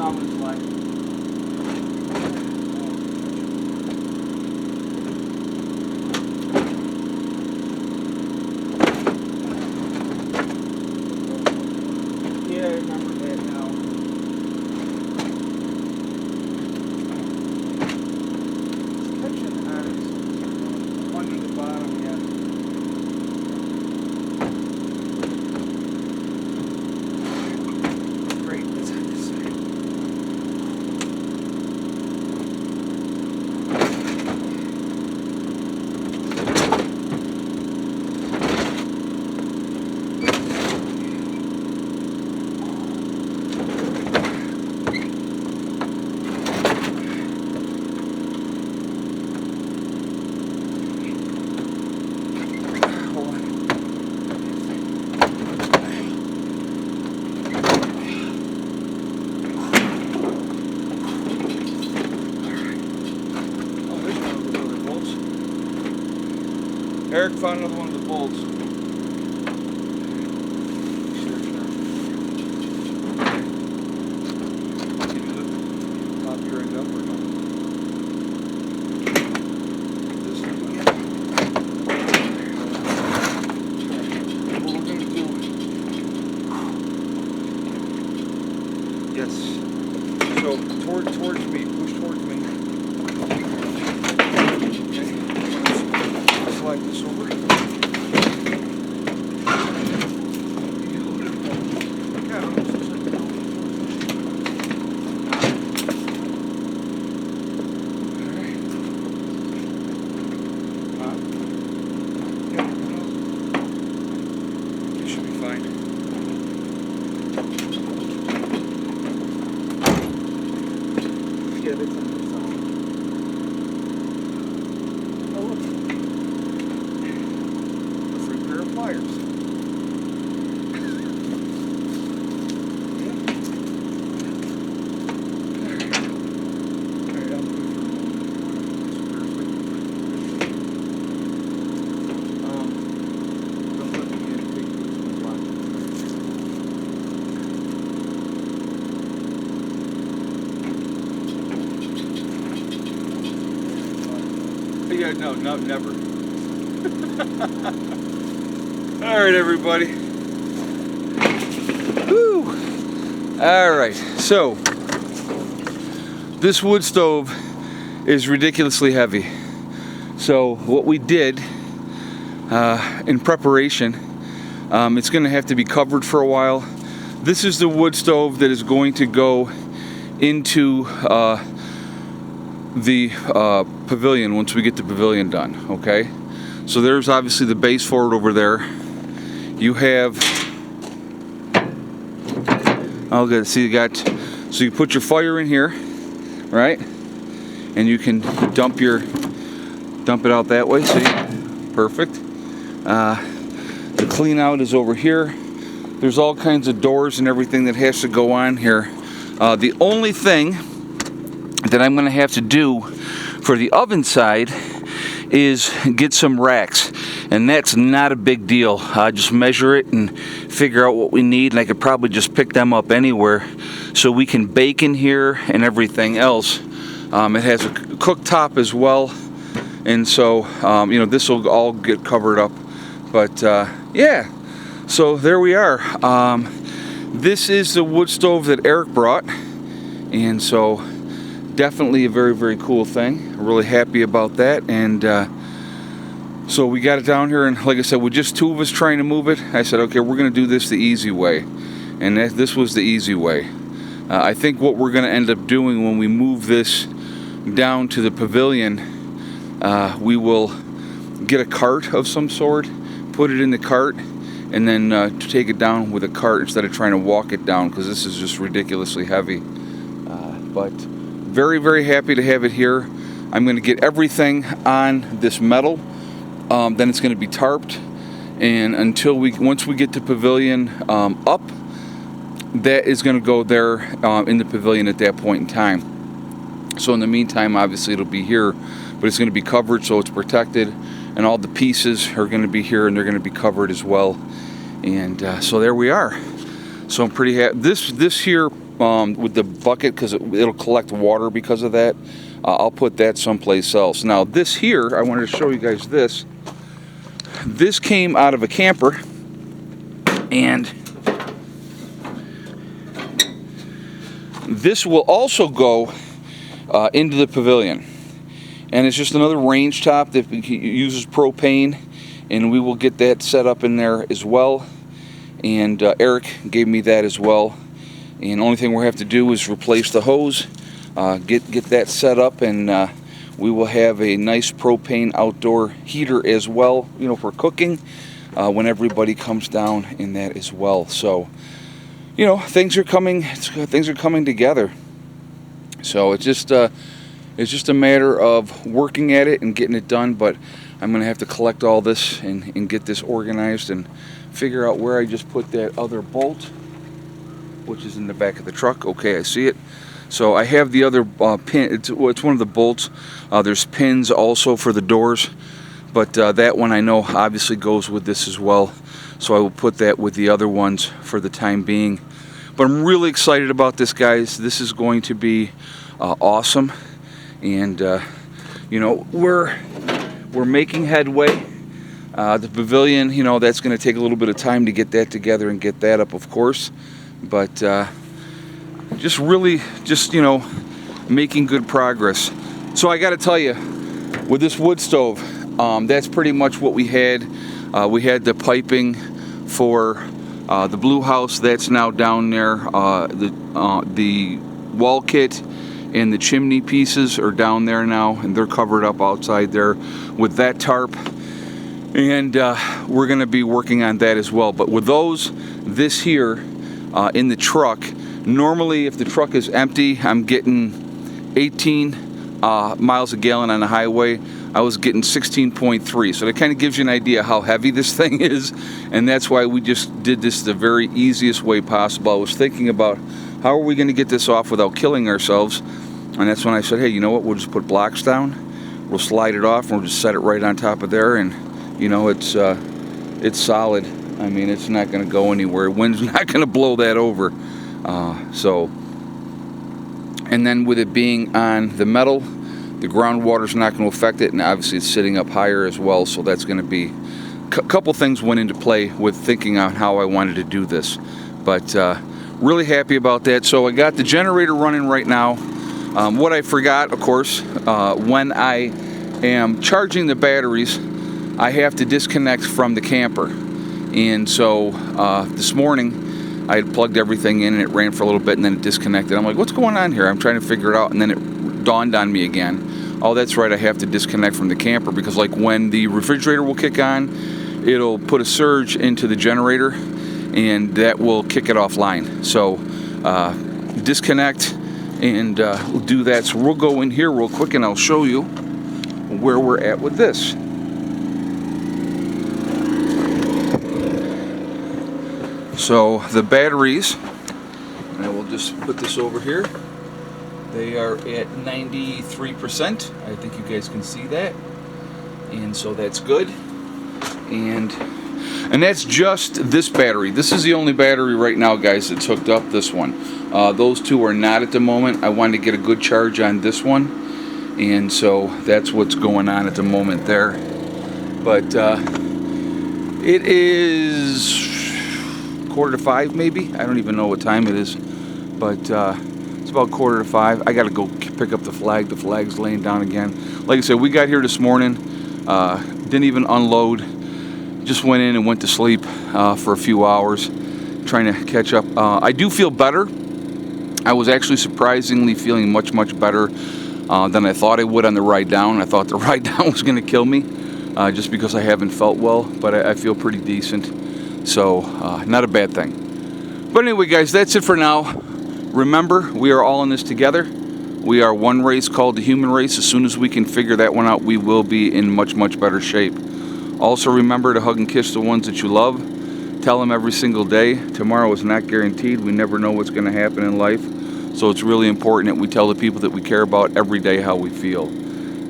ovens like. Yeah, I remember that now. It's catching on under the bottom, yeah. Great, that's on this side. Eric found another one of the bolts. Can you lift pop your end up or no? This one? Yeah. What we're gonna do? Yes. So towards me, push towards me. Okay. Slide this over. Yeah, that's on the side. Oh, look. A free pair of pliers. Yeah. Alright, I'm good for a moment. Don't let me take this one block. Yeah, no, never. All right, everybody. Woo! All right, so this wood stove is ridiculously heavy. So what we did in preparation, it's going to have to be covered for a while. This is the wood stove that is going to go into the pavilion once we get the pavilion done. Okay, so there's obviously the base for it over there. You have, okay, so you put your fire in here, right? And you can dump it out that way. So perfect. The clean out is over here. There's all kinds of doors and everything that has to go on here. The only thing that I'm going to have to do for the oven side is get some racks, and that's not a big deal. Just measure it and figure out what we need, and I could probably just pick them up anywhere so we can bake in here and everything else. It has a cooktop as well, and so you know, this will all get covered up. But yeah, so there we are. This is the wood stove that Eric brought, and so definitely a very, very cool thing. Really happy about that. And so we got it down here, and like I said, with just two of us trying to move it, I said, okay, we're going to do this the easy way. And this was the easy way. I think what we're going to end up doing when we move this down to the pavilion, we will get a cart of some sort, put it in the cart, and then take it down with a cart instead of trying to walk it down, because this is just ridiculously heavy. But very, very happy to have it here. I'm going to get everything on this metal. Then it's going to be tarped, and once we get the pavilion up, that is going to go there in the pavilion at that point in time. So in the meantime, obviously it'll be here, but it's going to be covered so it's protected, and all the pieces are going to be here and they're going to be covered as well. And so there we are. So I'm pretty happy. This here with the bucket, because it'll collect water because of that. I'll put that someplace else. Now this here, I wanted to show you guys this. This came out of a camper, and this will also go into the pavilion. And it's just another range top that uses propane, and we will get that set up in there as well. And Eric gave me that as well. And the only thing we have to do is replace the hose, get that set up, and we will have a nice propane outdoor heater as well, you know, for cooking when everybody comes down in that as well. So, you know, things are coming together. So it's just a matter of working at it and getting it done. But I'm gonna have to collect all this and get this organized and figure out where I just put that other bolt, which is in the back of the truck. Okay, I see it. So I have the other pin. It's one of the bolts. There's pins also for the doors, but that one I know obviously goes with this as well. So I will put that with the other ones for the time being. But I'm really excited about this, guys. This is going to be awesome, and you know, we're making headway. The pavilion, you know, that's going to take a little bit of time to get that together and get that up, of course. But just really, you know, making good progress. So I got to tell you, with this wood stove, that's pretty much what we had. We had the piping for the blue house. That's now down there. The wall kit and the chimney pieces are down there now, and they're covered up outside there with that tarp. And we're going to be working on that as well. But with those, this here in the truck, normally if the truck is empty, I'm getting 18 miles a gallon on the highway. I was getting 16.3. So that kind of gives you an idea how heavy this thing is. And that's why we just did this the very easiest way possible. I was thinking about how are we going to get this off without killing ourselves. And that's when I said, hey, you know what? We'll just put blocks down. We'll slide it off and we'll just set it right on top of there. And you know, it's solid. I mean, it's not going to go anywhere. Wind's not going to blow that over. So, and then with it being on the metal, the groundwater's not going to affect it, and obviously it's sitting up higher as well. So that's going to be a couple things went into play with thinking on how I wanted to do this. But really happy about that. So I got the generator running right now. What I forgot, of course, when I am charging the batteries, I have to disconnect from the camper. And so this morning I had plugged everything in and it ran for a little bit and then it disconnected. I'm like, what's going on here? I'm trying to figure it out, and then it dawned on me again. Oh, that's right, I have to disconnect from the camper, because like when the refrigerator will kick on, it'll put a surge into the generator and that will kick it offline. So disconnect, and we'll do that. So we'll go in here real quick and I'll show you where we're at with this. So the batteries, and I will just put this over here, they are at 93%. I think you guys can see that. And so that's good. And that's just this battery. This is the only battery right now, guys, that's hooked up, this one. Those two are not at the moment. I wanted to get a good charge on this one. And so that's what's going on at the moment there. But it is 4:45 maybe. I don't even know what time it is, but it's about 4:45. I gotta go pick up the flag. The flag's laying down again. Like I said, we got here this morning, didn't even unload, just went in and went to sleep for a few hours trying to catch up. I do feel better. I was actually surprisingly feeling much better than I thought I would on the ride down. I thought the ride down was gonna kill me just because I haven't felt well, but I feel pretty decent. So, not a bad thing. But anyway, guys, that's it for now. Remember, we are all in this together. We are one race called the human race. As soon as we can figure that one out, we will be in much better shape. Also, remember to hug and kiss the ones that you love. Tell them every single day. Tomorrow is not guaranteed. We never know what's going to happen in life. So it's really important that we tell the people that we care about every day how we feel.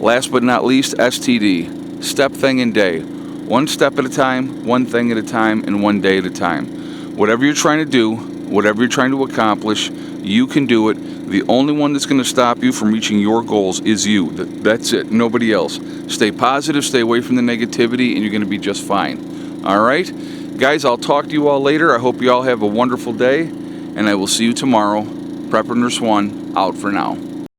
Last but not least, STD. Step, thing, and day. One step at a time, one thing at a time, and one day at a time. Whatever you're trying to do, whatever you're trying to accomplish, you can do it. The only one that's going to stop you from reaching your goals is you. That's it, nobody else. Stay positive, stay away from the negativity, and you're going to be just fine. All right? Guys, I'll talk to you all later. I hope you all have a wonderful day, and I will see you tomorrow. Prepper Nurse 1, out for now.